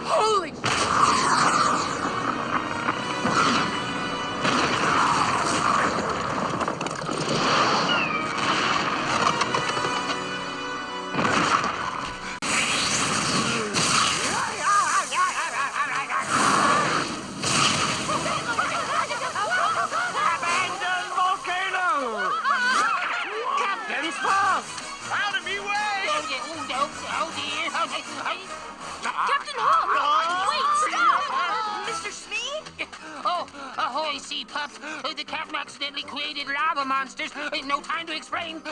Holy... Captain Hook! Wait, stop! Mr. Smee? Ahoy, sea pups. The captain accidentally created lava monsters. No time to explain.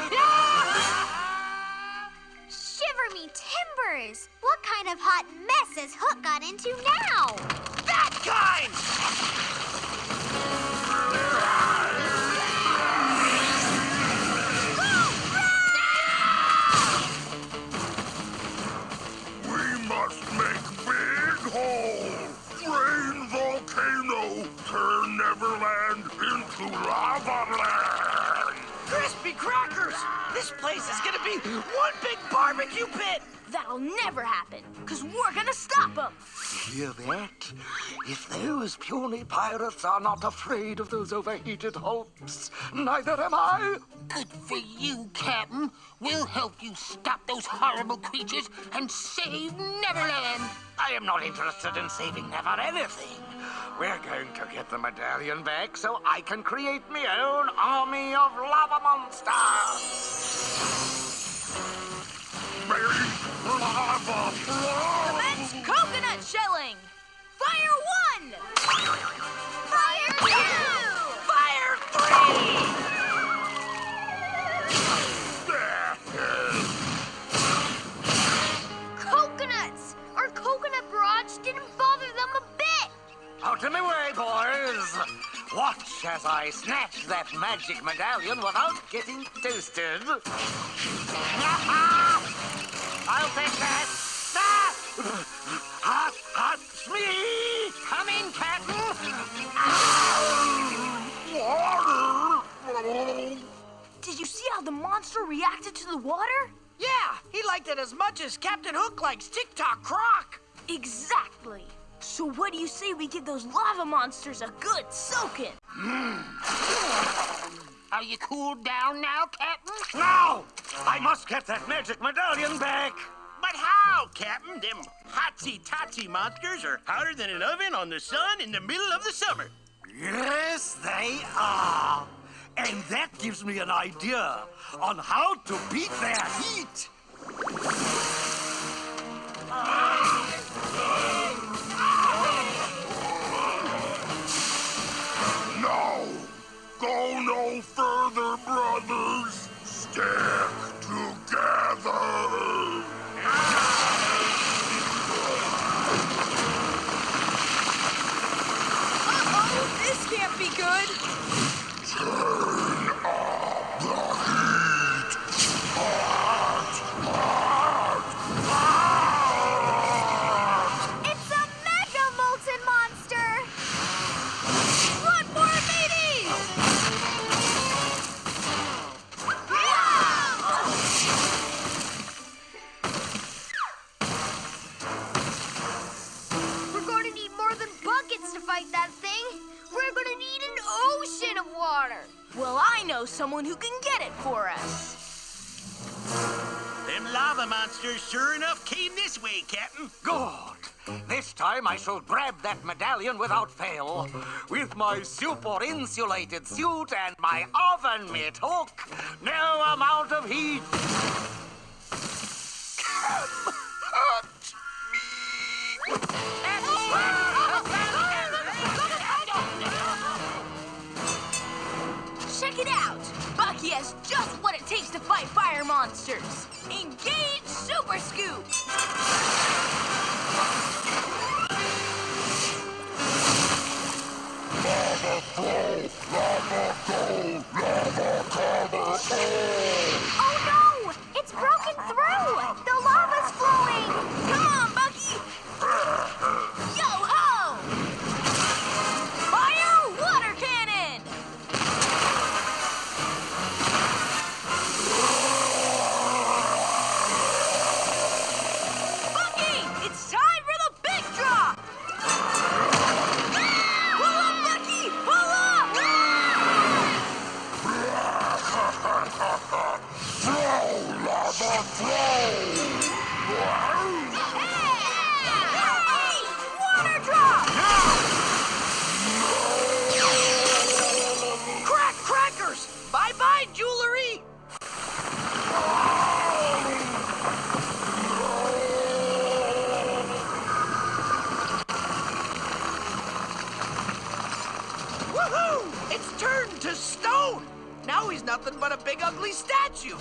Shiver me timbers! What kind of hot mess has Hook got into now? That kind! We must make big hole! Drain volcano! Turn Neverland into lava land! Crispy crackers! This place is gonna be one big barbecue pit! That'll never happen, because we're gonna stop them. Hear that? If those puny pirates are not afraid of those overheated hulks, neither am I. Good for you, Captain. We'll help you stop those horrible creatures and save Neverland. I am not interested in saving never anything. We're going to get the medallion back so I can create my own army of lava monsters. Lava flow! Commence coconut shelling! Fire 1! Fire 2! Fire 3! Coconuts! Our coconut barrage didn't bother them a bit! Out of my way, boys! Watch as I snatch that magic medallion without getting toasted. I'll take that! Hot me! Come in, Captain. Water! Did you see how the monster reacted to the water? Yeah, he liked it as much as Captain Hook likes TikTok Croc. Exactly. So what do you say we give those lava monsters a good soaking? Are you cooled down now, Captain? Now! I must get that magic medallion back! But how, Captain? Them hotsy-totsy monsters are hotter than an oven on the sun in the middle of the summer. Yes, they are. And that gives me an idea on how to beat their heat. No! Go no further, brothers! Stick together! Uh-oh, this can't be good. Turn up the heat! Hot! Hot! Hot! It's a mega molten monster! One more, mateys! We're going to need more than buckets to fight that thing. We're going to need an ocean of water. Well, I know someone who can get it for us. Them lava monsters sure enough came this way, Captain. Good. This time I shall grab that medallion without fail. With my super insulated suit and my oven mitt hook, no amount of heat can hurt Check it out. Bucky has just what it takes to fight fire monsters. Engage Super Scoop. Lava flow! Lava go! Lava cover! Oh no! It's broken through! The lava's flowing! Come on, Bucky. Yo-ho! Fire water cannon. Hey! Water drop! Crackers! Bye-bye, jewelry! Woohoo! It's turned to stone! Now he's nothing but a big ugly statue!